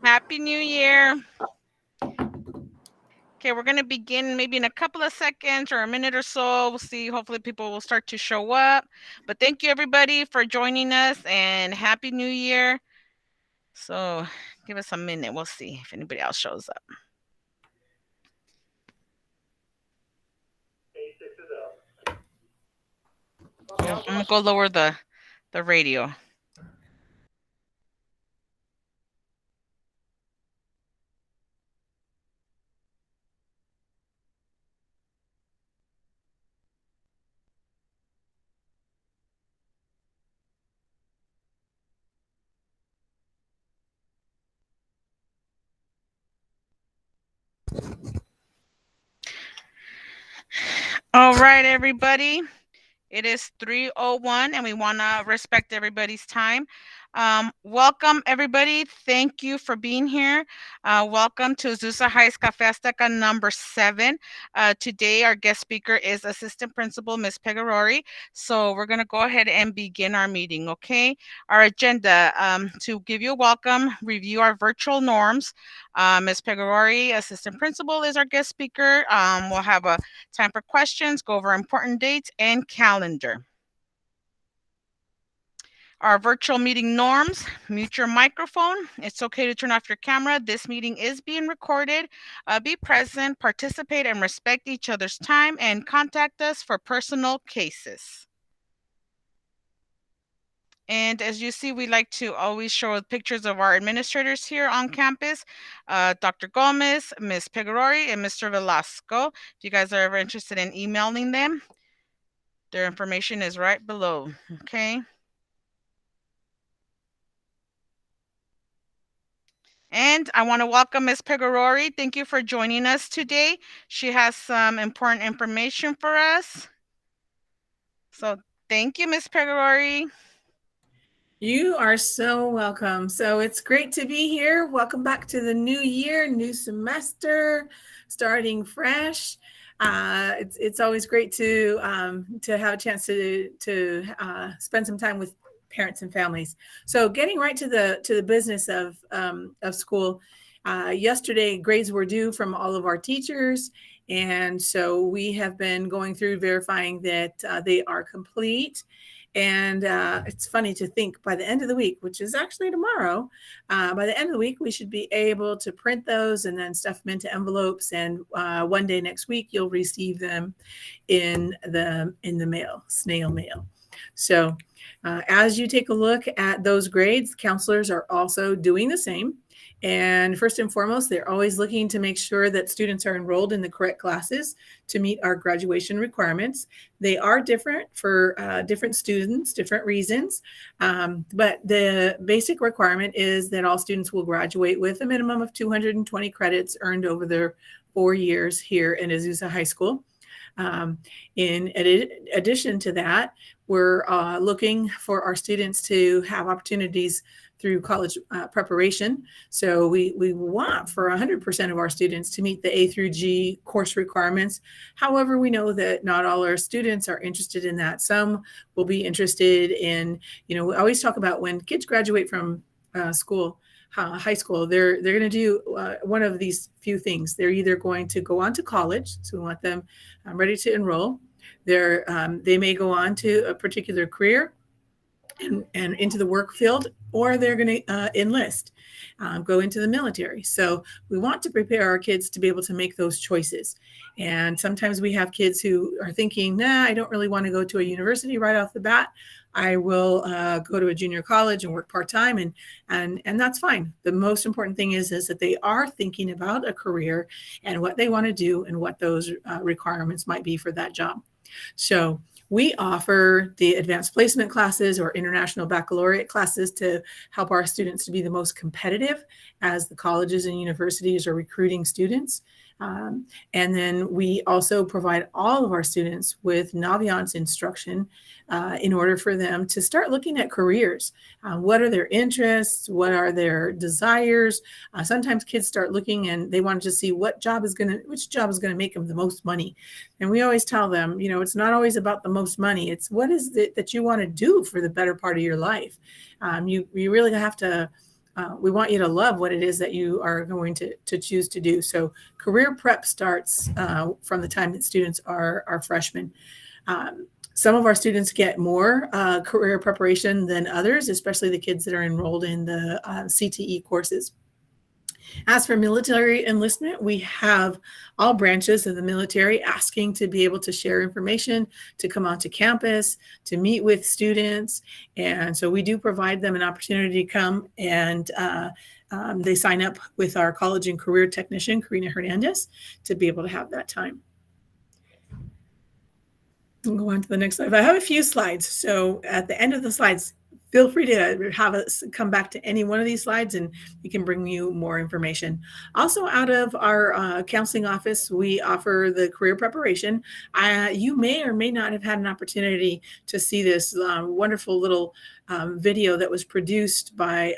Happy New Year. Okay, we're going to begin maybe in a couple of seconds or a minute or so. We'll see. Hopefully people will start to show up. But thank you, everybody, for joining us, and Happy New Year. So give us a minute. We'll see if anybody else shows up. I'm going to go lower the radio. All right, everybody. It is 3:01, and we want to respect everybody's time. Welcome, everybody. Thank you for being here. Welcome to Azusa High's Cafe Azteca number 7. Today, our guest speaker is Assistant Principal Ms. Pegorari. So we're going to go ahead and begin our meeting, okay? Our agenda, to give you a welcome, review our virtual norms. Ms. Pegorari, Assistant Principal, is our guest speaker. We'll have a time for questions, go over important dates and calendar. Our virtual meeting norms: mute your microphone. It's okay to turn off your camera. This meeting is being recorded. Be present, participate, and respect each other's time, and contact us for personal cases. And as you see, we like to always show pictures of our administrators here on campus, Dr. Gomez, Ms. Pegorari, and Mr. Velasco. If you guys are ever interested in emailing them, their information is right below, okay? And I want to welcome Ms. Pegorari. Thank you for joining us today. She has some important information for us. So thank you, Ms. Pegorari. You are so welcome. So it's great to be here. Welcome back to the new year, new semester, starting fresh. It's always great to have a chance to spend some time with parents and families. So getting right to the business of school. Yesterday, grades were due from all of our teachers, and so we have been going through verifying that they are complete. And it's funny to think by the end of the week, which is actually tomorrow, by the end of the week, we should be able to print those and then stuff them into envelopes. And one day next week, you'll receive them in the mail, snail mail. So as you take a look at those grades, counselors are also doing the same. And first and foremost, they're always looking to make sure that students are enrolled in the correct classes to meet our graduation requirements. They are different for different students, different reasons. But the basic requirement is that all students will graduate with a minimum of 220 credits earned over their 4 years here in Azusa High School. In addition to that, we're looking for our students to have opportunities through college preparation. So we want for 100% of our students to meet the A through G course requirements. However, we know that not all our students are interested in that. Some will be interested in, we always talk about when kids graduate from school, high school, they're going to do one of these few things. They're either going to go on to college, so we want them ready to enroll. They may go on to a particular career and into the work field, or they're going to enlist, go into the military. So we want to prepare our kids to be able to make those choices. And sometimes we have kids who are thinking, I don't really want to go to a university right off the bat. I will go to a junior college and work part-time, and that's fine. The most important thing is that they are thinking about a career and what they want to do and what those requirements might be for that job. So we offer the advanced placement classes or international baccalaureate classes to help our students to be the most competitive as the colleges and universities are recruiting students. And then we also provide all of our students with Naviance instruction in order for them to start looking at careers. What are their interests? What are their desires? Sometimes kids start looking and they want to see which job is going to make them the most money. And we always tell them, it's not always about the most money. It's what is it that you want to do for the better part of your life. You really have to we want you to love what it is that you are going to choose to do. So career prep starts from the time that students are freshmen. Some of our students get more career preparation than others, especially the kids that are enrolled in the CTE courses. As for military enlistment, we have all branches of the military asking to be able to share information, to come onto campus, to meet with students. And so we do provide them an opportunity to come, and they sign up with our college and career technician, Karina Hernandez, to be able to have that time. I'll go on to the next slide. I have a few slides. So at the end of the slides, feel free to have us come back to any one of these slides and we can bring you more information. Also, out of our counseling office, we offer the career preparation. You may or may not have had an opportunity to see this wonderful little video that was produced by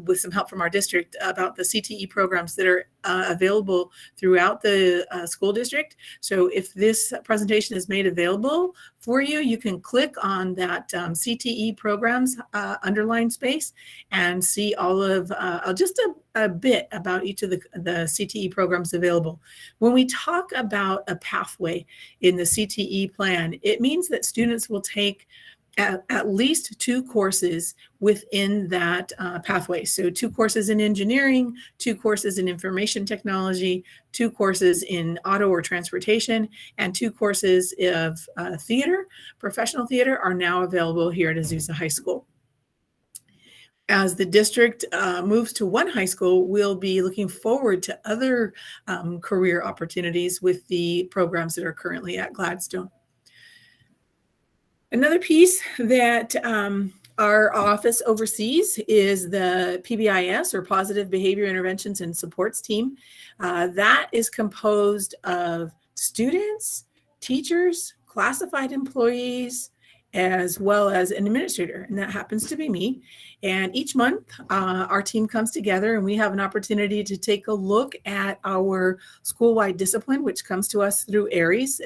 with some help from our district about the CTE programs that are available throughout the school district. So if this presentation is made available for you, you can click on that CTE programs underline space and see all of just a bit about each of the CTE programs available. When we talk about a pathway in the CTE plan, it means that students will take at least 2 courses within that pathway. So 2 courses in engineering, 2 courses in information technology, 2 courses in auto or transportation, and 2 courses of theater, professional theater, are now available here at Azusa High School. As the district moves to 1 high school, we'll be looking forward to other career opportunities with the programs that are currently at Gladstone. Another piece that our office oversees is the PBIS, or Positive Behavior Interventions and Supports team. That is composed of students, teachers, classified employees, as well as an administrator, and that happens to be me. And each month, our team comes together and we have an opportunity to take a look at our school-wide discipline, which comes to us through ARIES.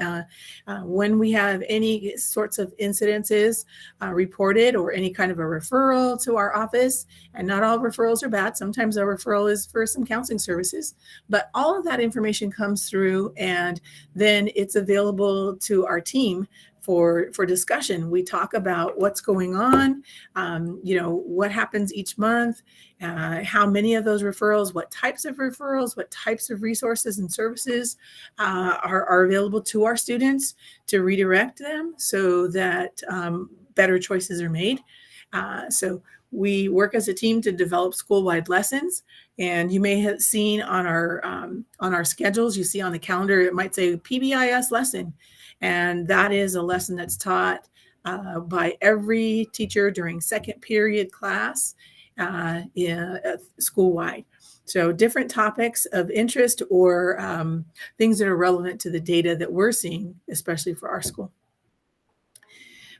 When we have any sorts of incidences reported or any kind of a referral to our office, and not all referrals are bad. Sometimes our referral is for some counseling services, but all of that information comes through and then it's available to our team for discussion. We talk about what's going on, what happens each month, how many of those referrals, what types of referrals, what types of resources and services are available to our students to redirect them so that better choices are made. So we work as a team to develop school-wide lessons, and you may have seen on our schedules, you see on the calendar, it might say PBIS lesson. And that is a lesson that's taught by every teacher during second period class school-wide. So different topics of interest or things that are relevant to the data that we're seeing, especially for our school.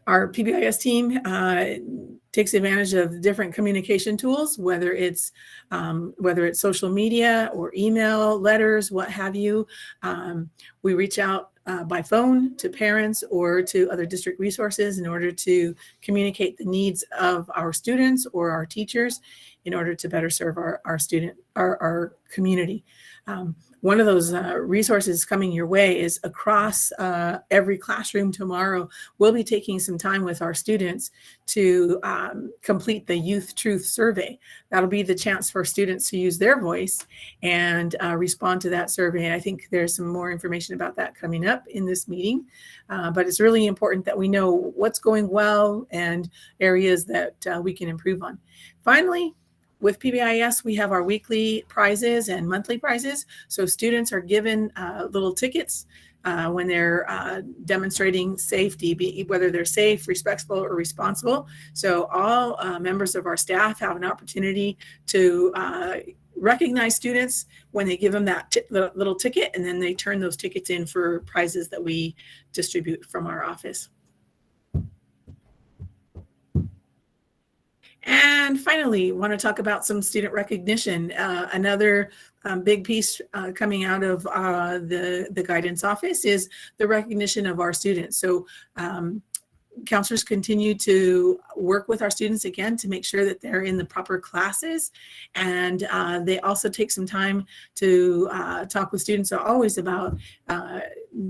Our PBIS team takes advantage of different communication tools, whether it's social media or email, letters, what have you. We reach out by phone to parents or to other district resources in order to communicate the needs of our students or our teachers in order to better serve our community. One of those resources coming your way is across every classroom tomorrow. We'll be taking some time with our students to complete the Youth Truth Survey. That'll be the chance for students to use their voice and respond to that survey. And I think there's some more information about that coming up in this meeting. But it's really important that we know what's going well and areas that we can improve on. Finally, with PBIS, we have our weekly prizes and monthly prizes. So students are given little tickets when they're demonstrating safety, whether they're safe, respectful, or responsible. So all members of our staff have an opportunity to recognize students when they give them that little ticket, and then they turn those tickets in for prizes that we distribute from our office. And finally, want to talk about some student recognition. Another big piece coming out of the Guidance Office is the recognition of our students. So counselors continue to work with our students again to make sure that they're in the proper classes. And they also take some time to talk with students always about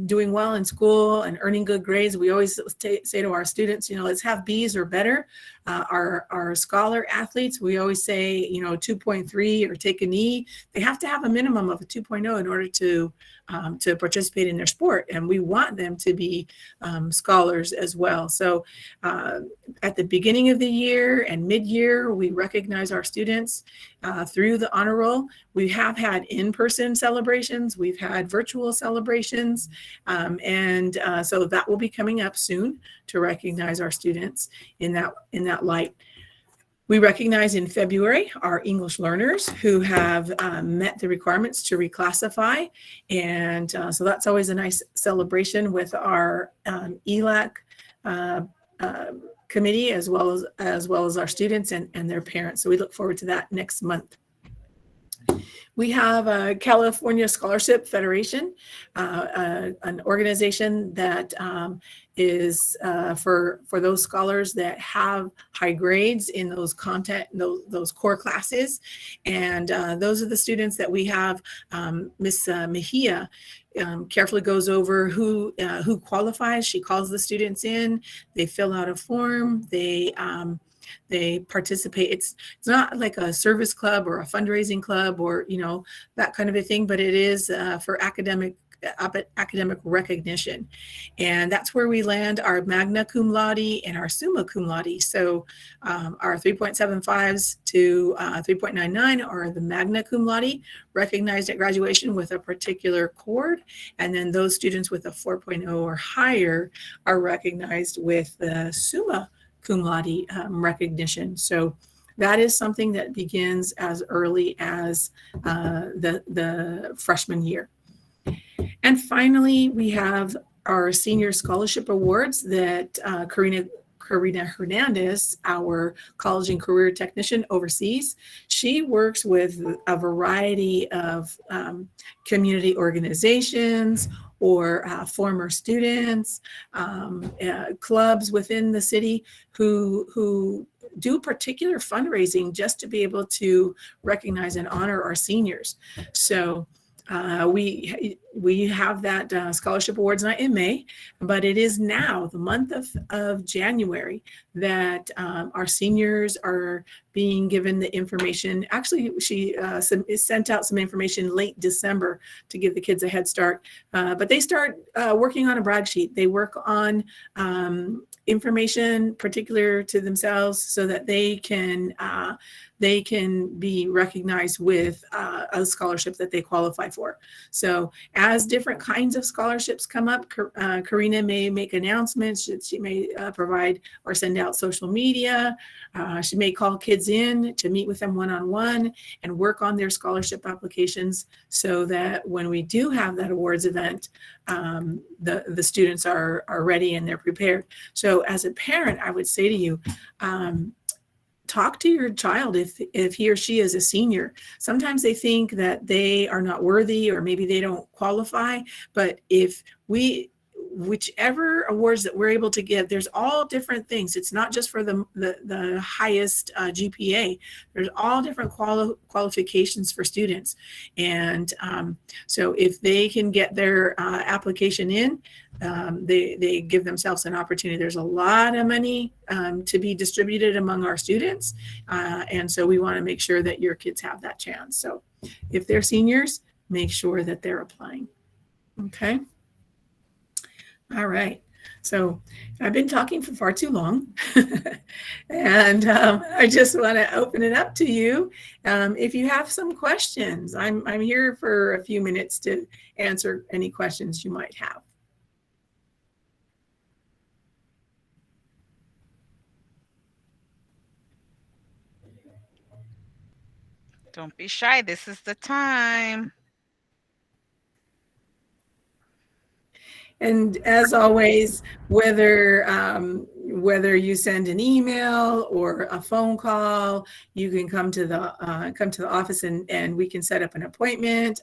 doing well in school and earning good grades. We always say to our students, let's have B's or better. Our scholar athletes, we always say, 2.3 or take an E. They have to have a minimum of a 2.0 in order to participate in their sport. And we want them to be scholars as well. So at the beginning of the year and mid-year, we recognize our students through the honor roll. We have had in-person celebrations. We've had virtual celebrations. And so that will be coming up soon to recognize our students in that light. We recognize in February our English learners who have met the requirements to reclassify. And so that's always a nice celebration with our ELAC committee, as well as our students and their parents. So we look forward to that next month. We have a California Scholarship Federation, an organization that is for those scholars that have high grades in those those core classes. And those are the students that we have. Miss Mejia carefully goes over who qualifies. She calls the students in, they fill out a form, they participate. It's not like a service club or a fundraising club or that kind of a thing, but it is for academic recognition. And that's where we land our magna cum laude and our summa cum laude. So our 3.75s to 3.99 are the magna cum laude, recognized at graduation with a particular chord. And then those students with a 4.0 or higher are recognized with the summa cum laude recognition. So that is something that begins as early as the freshman year. And finally, we have our senior scholarship awards that Karina Hernandez, our college and career technician, oversees. She works with a variety of community organizations or former students, clubs within the city who do particular fundraising just to be able to recognize and honor our seniors. So we have that scholarship awards night in May, but it is now the month of January that our seniors are being given the information. Actually, she sent out some information late December to give the kids a head start, but they start working on a brag sheet. They work on information particular to themselves so that they can be recognized with a scholarship that they qualify for. So as different kinds of scholarships come up, Karina may make announcements. She may provide or send out social media. She may call kids in to meet with them one-on-one and work on their scholarship applications so that when we do have that awards event, the students are ready and they're prepared. So as a parent, I would say to you, talk to your child if he or she is a senior. Sometimes they think that they are not worthy or maybe they don't qualify, but whichever awards that we're able to give, there's all different things. It's not just for the highest GPA. There's all different qualifications for students. And so if they can get their application in, they give themselves an opportunity. There's a lot of money to be distributed among our students. And so we want to make sure that your kids have that chance. So if they're seniors, make sure that they're applying. Okay. All right. So I've been talking for far too long. And I just want to open it up to you. If you have some questions, I'm here for a few minutes to answer any questions you might have. Don't be shy. This is the time. And as always, whether you send an email or a phone call, you can come to the office and we can set up an appointment.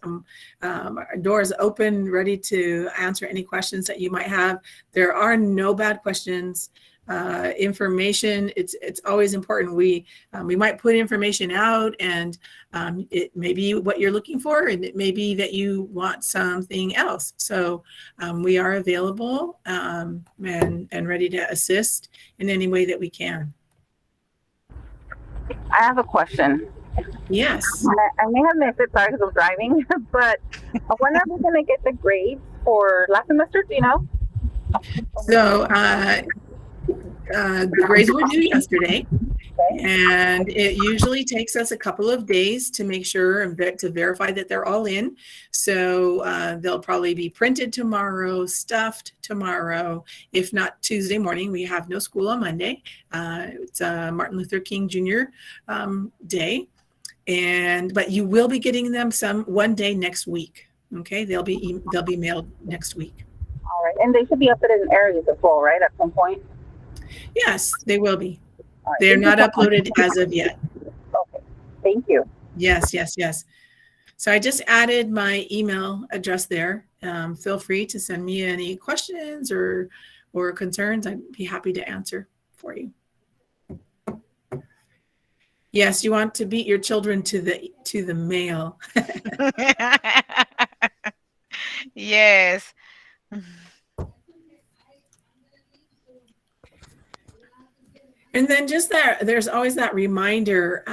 Our doors open, ready to answer any questions that you might have. There are no bad questions. information. It's always important. We might put information out, and it may be what you're looking for, and it may be that you want something else. So we are available and ready to assist in any way that we can. I have a question. Yes. I may have missed it, sorry because I'm driving, but when are we going to get the grades for last semester? Do you know? So the grades were due yesterday, and it usually takes us a couple of days to make sure and to verify that they're all in. So they'll probably be printed tomorrow, stuffed tomorrow, if not Tuesday morning. We have no school on Monday. It's Martin Luther King Jr. Day, but you will be getting them one day next week. Okay, they'll be mailed next week. All right, and they should be uploaded in areas as well, right? At some point. Yes, they will be. Right, they're not uploaded as of yet. Okay, thank you. Yes. So I just added my email address there. Feel free to send me any questions or concerns. I'd be happy to answer for you. Yes, you want to beat your children to the mail. Yes. And then just that, there's always that reminder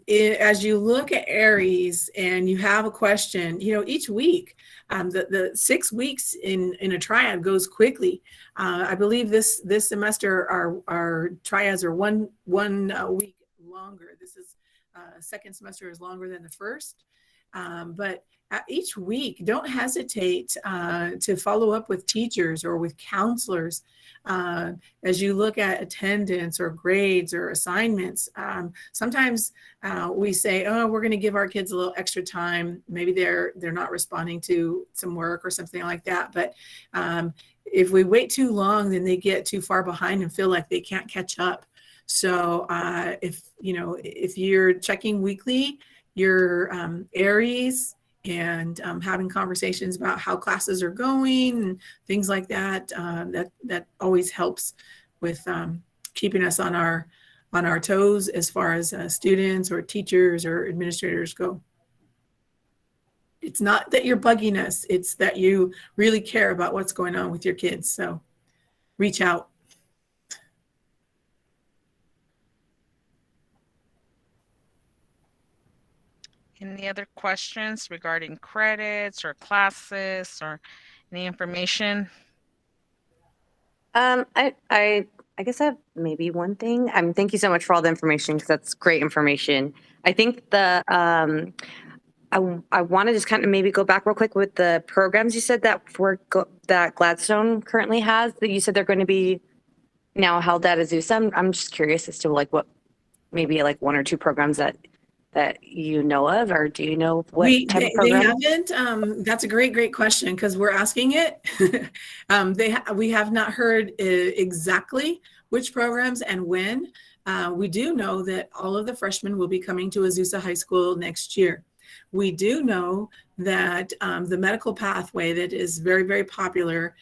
as you look at Aries and you have a question, each week, the 6 weeks in a triad goes quickly. I believe this semester our triads are one week longer. This is second semester is longer than the first. But each week, don't hesitate to follow up with teachers or with counselors as you look at attendance or grades or assignments. Sometimes we say, oh, we're going to give our kids a little extra time. Maybe they're not responding to some work or something like that. But if we wait too long, then they get too far behind and feel like they can't catch up. So if you're checking weekly, your Aries, and having conversations about how classes are going and things like that, that always helps with keeping us on our toes as far as students or teachers or administrators go. It's not that you're bugging us, it's that you really care about what's going on with your kids. So reach out. Any other questions regarding credits or classes or any information? I guess I have maybe one thing. Thank you so much for all the information because that's great information. I think I want to just kind of maybe go back real quick with the programs you said that that Gladstone currently has, that you said they're going to be now held at Azusa. I'm just curious as to what maybe one or two programs that you know of, or do you know what type of program? They haven't. That's a great question because we're asking it. We have not heard exactly which programs and when. We do know that all of the freshmen will be coming to Azusa High School next year. We do know that the medical pathway that is very, very popular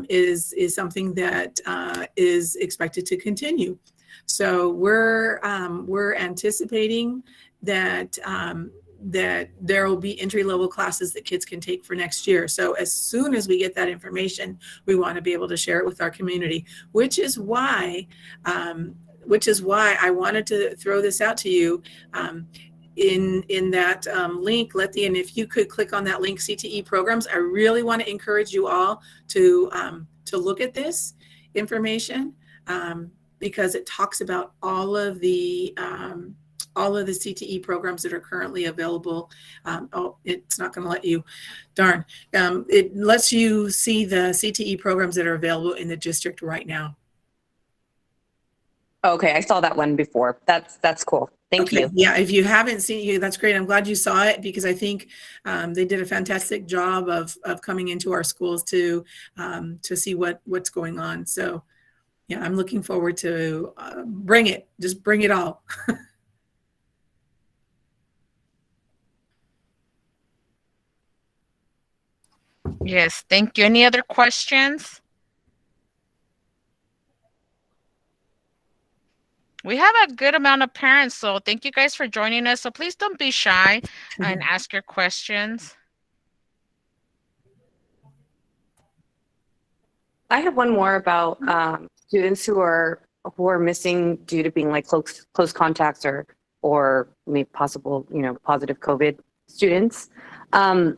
is something that is expected to continue. So we're anticipating that there will be entry-level classes that kids can take for next year. So as soon as we get that information, we want to be able to share it with our community, which is why I wanted to throw this out to you. In that link, Letty, and if you could click on that link, CTE programs, I really want to encourage you all to look at this information because it talks about all of the CTE programs that are currently available. It's not going to let you, darn. It lets you see the CTE programs that are available in the district right now. Okay, I saw that one before. That's cool. Thank you. Yeah, if you haven't seen it, that's great. I'm glad you saw it because I think they did a fantastic job of coming into our schools to see what's going on. So yeah, I'm looking forward to just bring it all. Yes, thank you. Any other questions? We have a good amount of parents, so thank you guys for joining us. So please don't be shy and ask your questions. I have one more about students who are missing due to being like close contacts or maybe possible, positive COVID students. Um,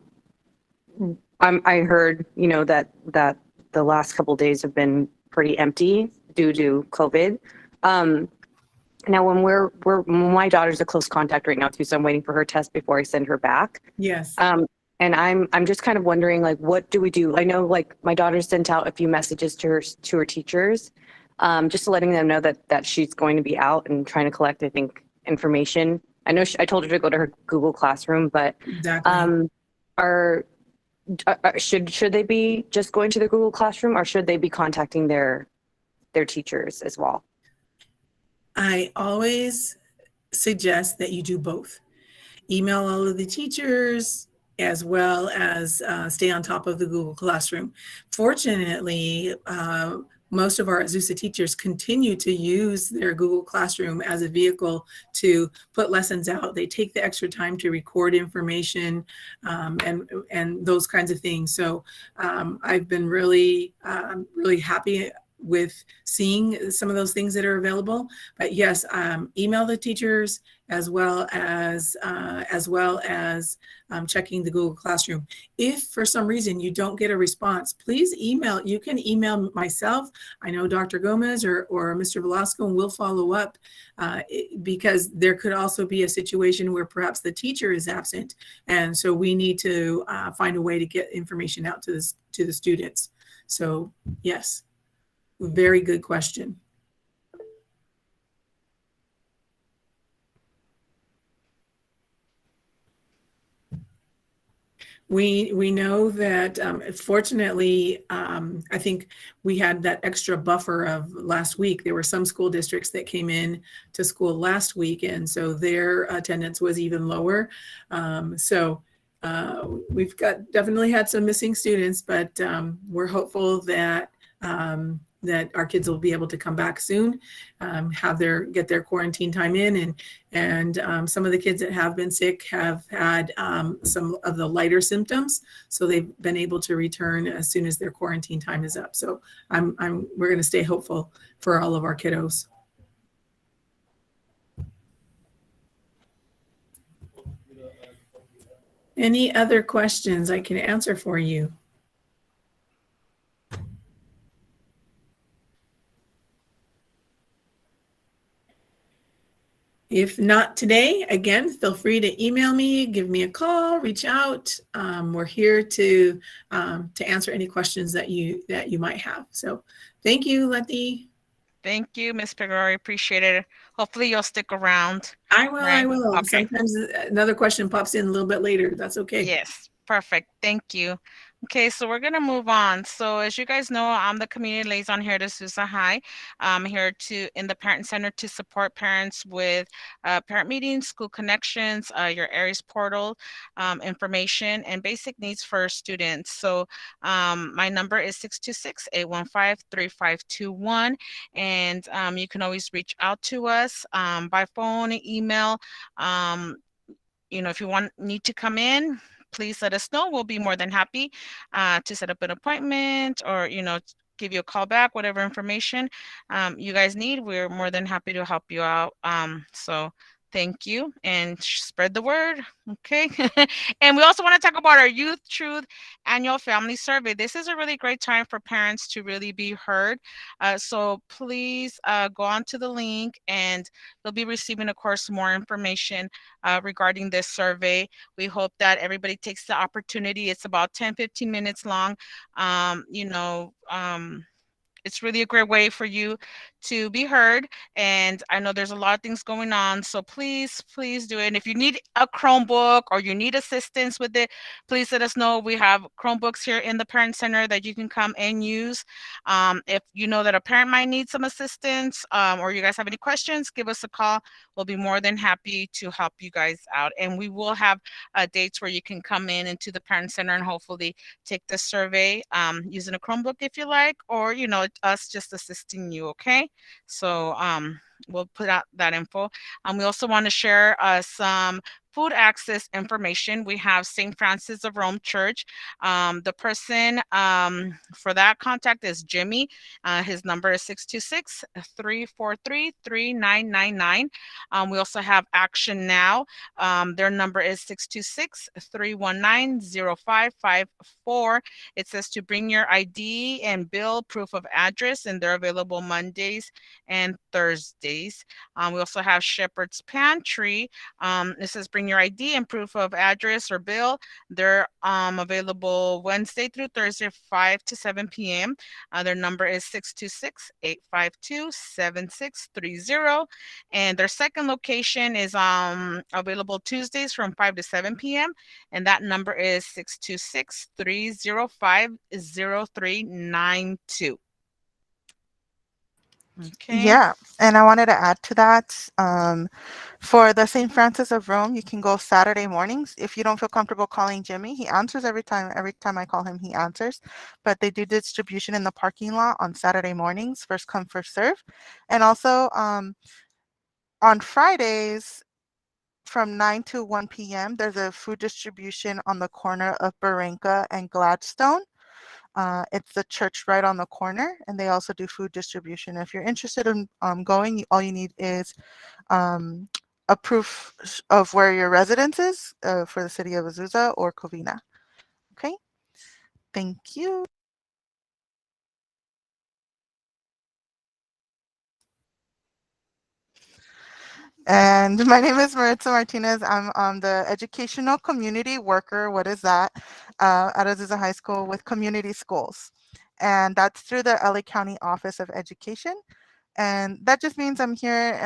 I heard, that the last couple days have been pretty empty due to COVID. Um, Now, my daughter's a close contact right now too, so I'm waiting for her test before I send her back. Yes. And I'm just kind of wondering, like, what do we do? I know, like, my daughter sent out a few messages to her teachers, just letting them know that she's going to be out and trying to collect, I think, information. I know I told her to go to her Google Classroom, but Exactly. are should they be just going to the Google Classroom, or should they be contacting their teachers as well? I always suggest that you do both. Email all of the teachers as well as stay on top of the Google Classroom. Fortunately, most of our Azusa teachers continue to use their Google Classroom as a vehicle to put lessons out. They take the extra time to record information and those kinds of things. So I've been really happy with seeing some of those things that are available. But yes, email the teachers as well as checking the Google Classroom. If for some reason you don't get a response, please email. You can email myself. I know Dr. Gomez or Mr. Velasco, and we'll follow up because there could also be a situation where perhaps the teacher is absent, and so we need to find a way to get information out to the students. So yes, very good question. We know that fortunately, I think we had that extra buffer of last week. There were some school districts that came in to school last week, and so their attendance was even lower. So we've definitely had some missing students, but we're hopeful that our kids will be able to come back soon, get their quarantine time in, and some of the kids that have been sick have had some of the lighter symptoms, so they've been able to return as soon as their quarantine time is up. So we're going to stay hopeful for all of our kiddos. Any other questions I can answer for you? If not today, again, feel free to email me, give me a call, reach out. We're here to answer any questions that you might have. So thank you, Letty. Thank you, Miss Pegorari. Appreciate it. Hopefully you'll stick around. I will. Right? I will. Okay. Sometimes another question pops in a little bit later. That's okay. Yes, perfect. Thank you. Okay, so we're gonna move on. So as you guys know, I'm the community liaison here at Azusa High. I'm here in the Parent Center to support parents with parent meetings, school connections, your areas portal information, and basic needs for students. So my number is 626-815-3521, and you can always reach out to us by phone, email. If you need to come in, please let us know. We'll be more than happy to set up an appointment or, give you a call back, whatever information you guys need. We're more than happy to help you out. So thank you and spread the word. Okay. And we also want to talk about our Youth Truth annual family survey. This is a really great time for parents to really be heard. So please go on to the link and you'll be receiving, of course, more information regarding this survey. We hope that everybody takes the opportunity. It's about 10-15 minutes long. It's really a great way for you to be heard. And I know there's a lot of things going on. So please, please do it. And if you need a Chromebook or you need assistance with it, please let us know. We have Chromebooks here in the Parent Center that you can come and use. If you know that a parent might need some assistance or you guys have any questions, give us a call. We'll be more than happy to help you guys out. And we will have dates where you can come into the Parent Center and hopefully take the survey using a Chromebook if you like, or, us just assisting you, okay? So we'll put out that info. We also want to share some food access information. We have St. Francis of Rome Church. The person for that contact is Jimmy. His number is 626-343-3999. We also have Action Now. Their number is 626-319-0554. It says to bring your ID and bill proof of address, and they're available Mondays and Thursdays. We also have Shepherd's Pantry. It says bring your ID and proof of address or bill. They're available Wednesday through Thursday, 5 to 7 p.m. Their number is 626-852-7630. And their second location is available Tuesdays from 5 to 7 p.m. And that number is 626-305-0392. Okay. Yeah, and I wanted to add to that. For the St. Francis of Rome, you can go Saturday mornings. If you don't feel comfortable calling Jimmy, he answers every time. Every time I call him, he answers. But they do distribution in the parking lot on Saturday mornings, first come, first serve. And also on Fridays from 9 to 1 p.m., there's a food distribution on the corner of Barranca and Gladstone. It's the church right on the corner, and they also do food distribution. If you're interested in going, all you need is um, a proof of where your residence is for the city of Azusa or Covina. Okay, thank you. And my name is Maritza Martinez. I'm the educational community worker. What is that? At Azusa High School with community schools. And that's through the LA County Office of Education. And that just means I'm here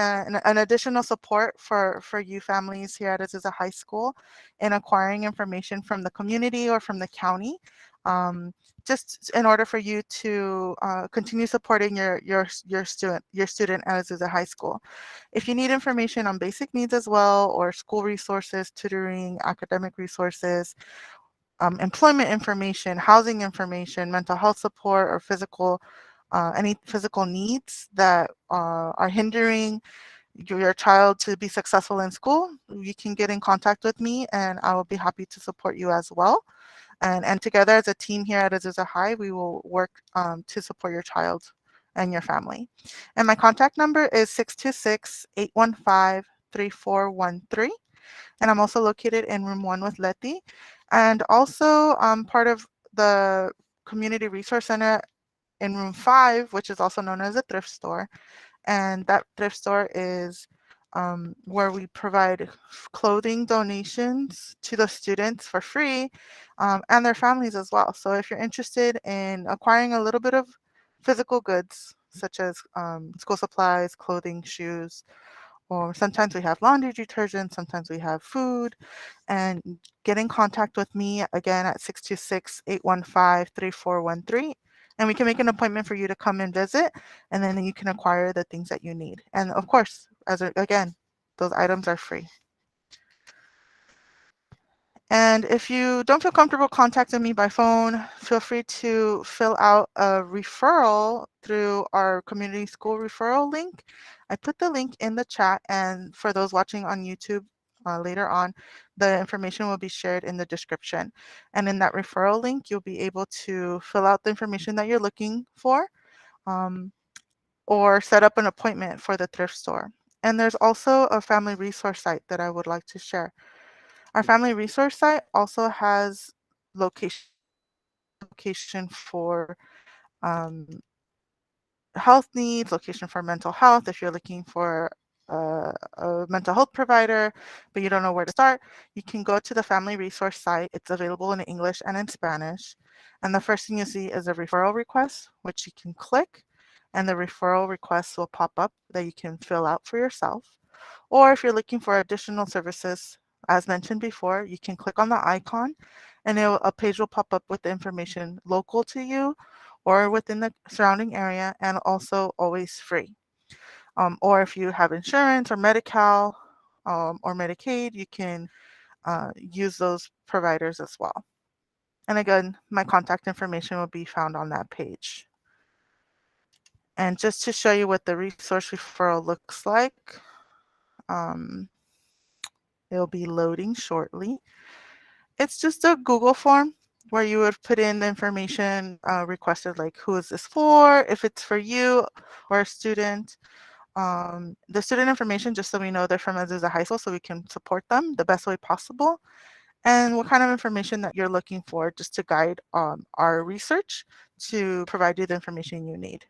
an additional support for you families here at Azusa High School in acquiring information from the community or from the county, just in order for you to continue supporting your student at Azusa High School. If you need information on basic needs as well, or school resources, tutoring, academic resources, employment information, housing information, mental health support, or any physical needs that are hindering your child to be successful in school, you can get in contact with me and I will be happy to support you as well. And together as a team here at Azusa High, we will work to support your child and your family. And my contact number is 626-815-3413. And I'm also located in room 1 with Letty. And also part of the Community Resource Center in room 5, which is also known as a thrift store. And that thrift store is where we provide clothing donations to the students for free and their families as well. So if you're interested in acquiring a little bit of physical goods, such as school supplies, clothing, shoes, or sometimes we have laundry detergent, sometimes we have food, and get in contact with me again at 626-815-3413. And we can make an appointment for you to come and visit, and then you can acquire the things that you need. And of course, again, those items are free. And if you don't feel comfortable contacting me by phone, feel free to fill out a referral through our community school referral link. I put the link in the chat, and for those watching on YouTube later on, the information will be shared in the description. And in that referral link, you'll be able to fill out the information that you're looking for or set up an appointment for the thrift store. And there's also a family resource site that I would like to share. Our family resource site also has location for health needs, location for mental health. If you're looking for a mental health provider, but you don't know where to start, you can go to the family resource site. It's available in English and in Spanish. And the first thing you see is a referral request, which you can click, and the referral request will pop up that you can fill out for yourself. Or if you're looking for additional services, as mentioned before, you can click on the icon and a page will pop up with the information local to you or within the surrounding area, and also always free. Or if you have insurance or Medi-Cal or Medicaid, you can use those providers as well. And again, my contact information will be found on that page. And just to show you what the resource referral looks like, um, it'll be loading shortly. It's just a Google form where you would put in the information requested, like who is this for, if it's for you or a student. The student information, just so we know they're from Azusa High School, so we can support them the best way possible. And what kind of information that you're looking for, just to guide our research to provide you the information you need.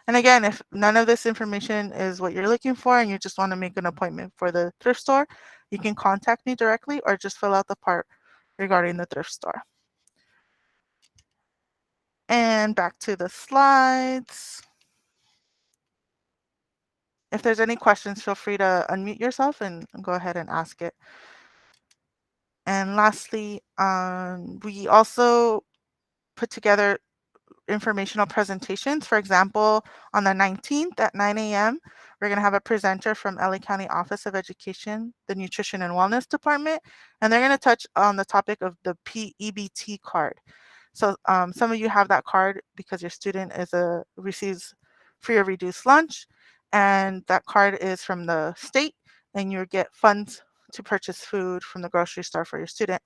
And again, if none of this information is what you're looking for and you just want to make an appointment for the thrift store, you can contact me directly or just fill out the part regarding the thrift store. And back to the slides. If there's any questions, feel free to unmute yourself and go ahead and ask it. And lastly, we also put together informational presentations. For example, on the 19th at 9 a.m., we're going to have a presenter from LA County Office of Education, the Nutrition and Wellness Department, and they're going to touch on the topic of the PEBT card. So some of you have that card because your student receives free or reduced lunch, and that card is from the state, and you get funds to purchase food from the grocery store for your student.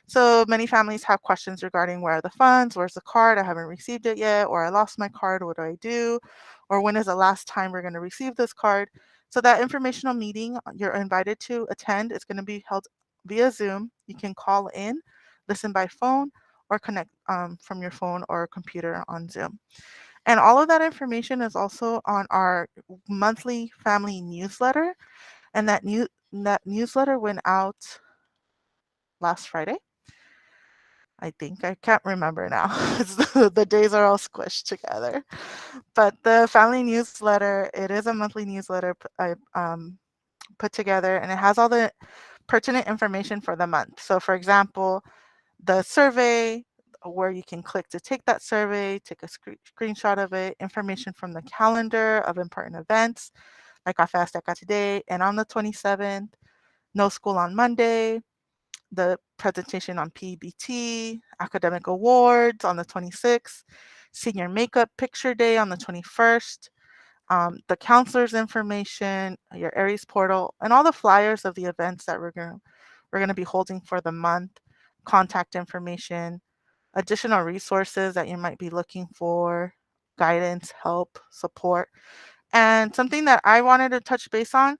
So many families have questions regarding where are the funds, where's the card, I haven't received it yet, or I lost my card, what do I do? Or when is the last time we're going to receive this card? So that informational meeting you're invited to attend is going to be held via Zoom. You can call in, listen by phone, or connect from your phone or computer on Zoom. And all of that information is also on our monthly family newsletter. And that newsletter went out last Friday. I think I can't remember now. The days are all squished together. But the family newsletter, it is a monthly newsletter I put together, and it has all the pertinent information for the month. So, for example, the survey, where you can click to take that survey, take a screenshot of it, information from the calendar of important events like Cafe Azteca today and on the 27th, no school on Monday, the presentation on PBT, academic awards on the 26th, senior makeup picture day on the 21st, the counselor's information, your Aries portal, and all the flyers of the events that we're gonna be holding for the month, contact information, additional resources that you might be looking for, guidance, help, support. And something that I wanted to touch base on,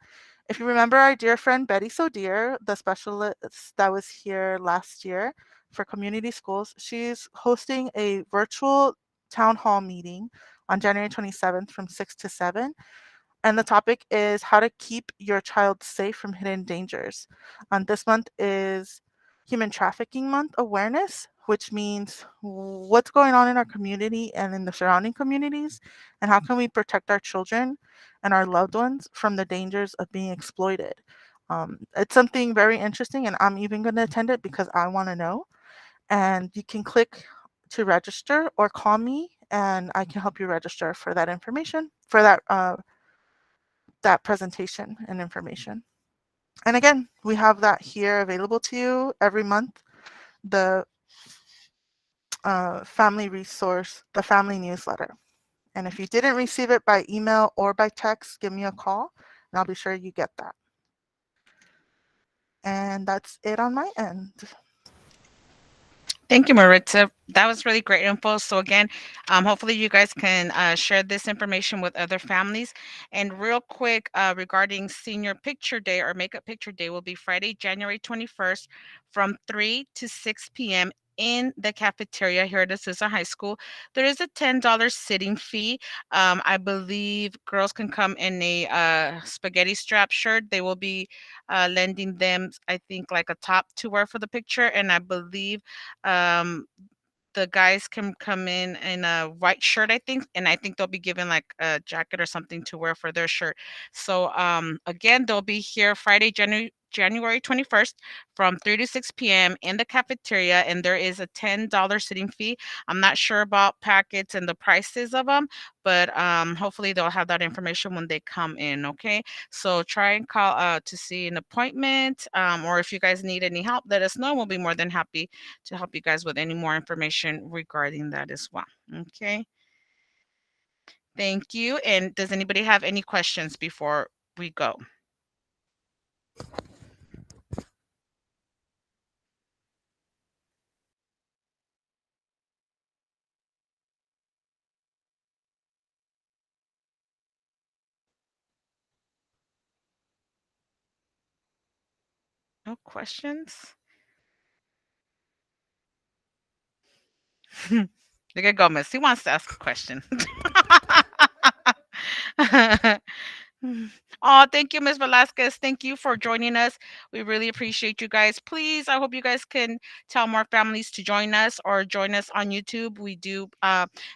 if you remember our dear friend Betty So Dear, the specialist that was here last year for community schools, she's hosting a virtual town hall meeting on January 27th from 6 to 7, and the topic is how to keep your child safe from hidden dangers. This month is Human Trafficking Month awareness, which means what's going on in our community and in the surrounding communities, and how can we protect our children and our loved ones from the dangers of being exploited. It's something very interesting, and I'm even going to attend it because I want to know. And you can click to register or call me, and I can help you register for that information, for that presentation and information. And again, we have that here available to you every month, the family resource, the family newsletter. And if you didn't receive it by email or by text, give me a call and I'll be sure you get that. And that's it on my end. Thank you, Maritza. That was really great info. So again, hopefully you guys can share this information with other families. And real quick, regarding Senior Picture Day or Makeup Picture Day, will be Friday, January 21st, from 3 to 6 p.m. in the cafeteria here at Azusa High School. There is a $10 sitting fee. I believe girls can come in a spaghetti strap shirt. They will be lending them, I think, like a top to wear for the picture. And I believe um, the guys can come in a white shirt, I think, and I think they'll be given like a jacket or something to wear for their shirt. So again, they'll be here Friday, January 21st from 3 to 6 p.m. in the cafeteria, and there is a $10 sitting fee. I'm not sure about packets and the prices of them, but hopefully they'll have that information when they come in, okay? So try and call to see an appointment, or if you guys need any help, let us know. We'll be more than happy to help you guys with any more information regarding that as well, okay? Thank you. And does anybody have any questions before we go? No questions? Look at Gomez. He wants to ask a question. Oh, thank you, Ms. Velasquez. Thank you for joining us. We really appreciate you guys. Please, I hope you guys can tell more families to join us or join us on YouTube. We do,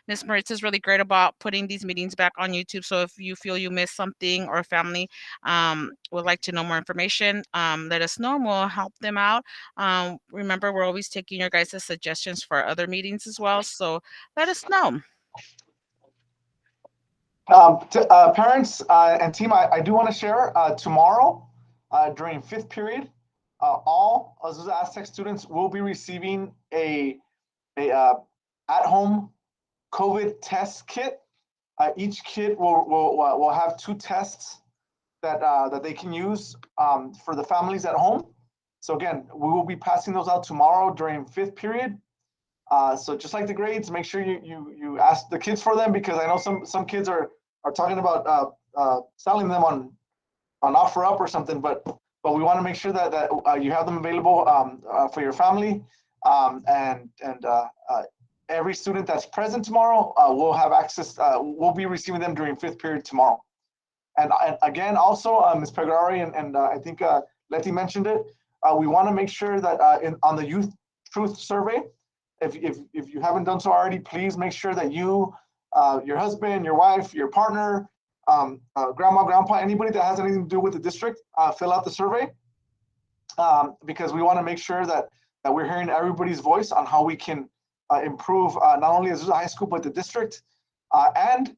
Ms. Maritza is really great about putting these meetings back on YouTube. So if you feel you missed something or a family would like to know more information, let us know and we'll help them out. Remember, we're always taking your guys' suggestions for other meetings as well. So let us know. Parents and team, I do want to share tomorrow during fifth period, all Azusa Aztec students will be receiving a at-home COVID test kit. Each kit will have 2 tests that they can use for the families at home. So again, we will be passing those out tomorrow during fifth period. So just like the grades, make sure you ask the kids for them, because I know some kids are talking about selling them on OfferUp or something, but we want to make sure that you have them available for your family, and every student that's present tomorrow will have access. Will be receiving them during fifth period tomorrow. And again, also Ms. Pegorari and I think Letty mentioned it. We want to make sure that on the youth truth survey, if you haven't done so already, please make sure that you, your husband, your wife, your partner, grandma, grandpa, anybody that has anything to do with the district, fill out the survey, because we want to make sure that we're hearing everybody's voice on how we can improve not only Azusa High School but the district. And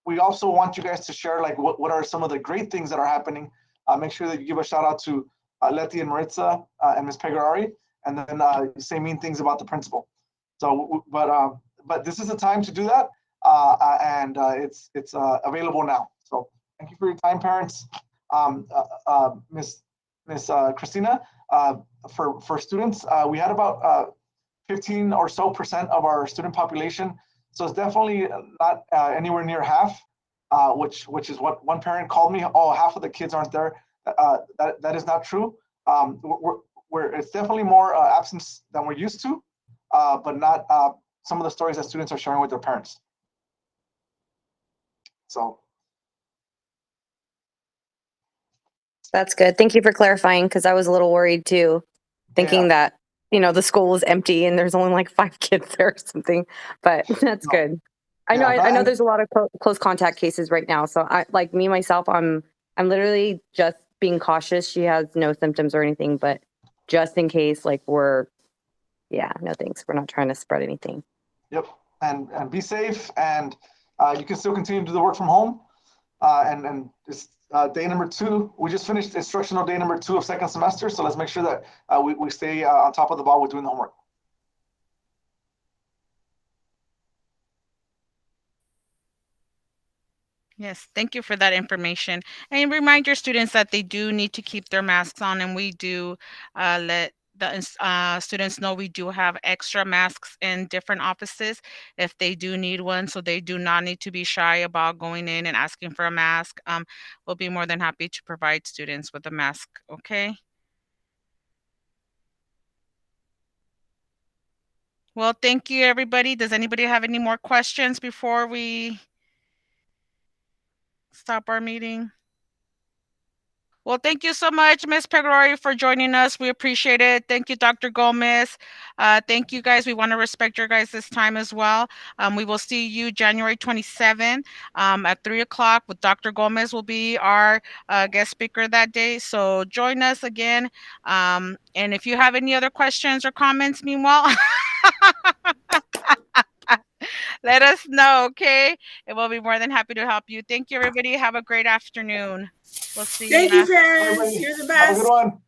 we also want you guys to share like what are some of the great things that are happening. Make sure that you give a shout out to Letty and Maritza and Ms. Pegorari, and then say mean things about the principal. So, but this is the time to do that, and it's available now. So thank you for your time, parents. Miss Christina, for students, we had about 15% or so of our student population. So it's definitely not anywhere near half, which is what one parent called me. Oh, half of the kids aren't there. That is not true. It's definitely more absence than we're used to, but not some of the stories that students are sharing with their parents. So That's good. Thank you for clarifying, because I was a little worried too, thinking that, the school was empty and there's only like 5 kids there or something, but that's good. I know there's a lot of close contact cases right now. So I, like me, myself, I'm literally just being cautious. She has no symptoms or anything, but just in case, like no thanks. We're not trying to spread anything. Yep. And be safe, and you can still continue to do the work from home. And it's day number 2. We just finished instructional day number 2 of second semester. So let's make sure that we stay on top of the ball with doing the homework. Yes, thank you for that information. And remind your students that they do need to keep their masks on, and we do let the students know we do have extra masks in different offices if they do need one. So they do not need to be shy about going in and asking for a mask. We'll be more than happy to provide students with a mask, okay? Well, thank you, everybody. Does anybody have any more questions before we stop our meeting? Well, thank you so much, Ms. Pegorari, for joining us. We appreciate it. Thank you, Dr. Gomez. Thank you, guys. We want to respect your guys' this time as well. We will see you January 27th at 3 o'clock with Dr. Gomez will be our guest speaker that day. So join us again. And if you have any other questions or comments, meanwhile, let us know, okay? And we'll be more than happy to help you. Thank you, everybody. Have a great afternoon. We'll see you. Thank you, parents. Everybody, You're the have a good best. one.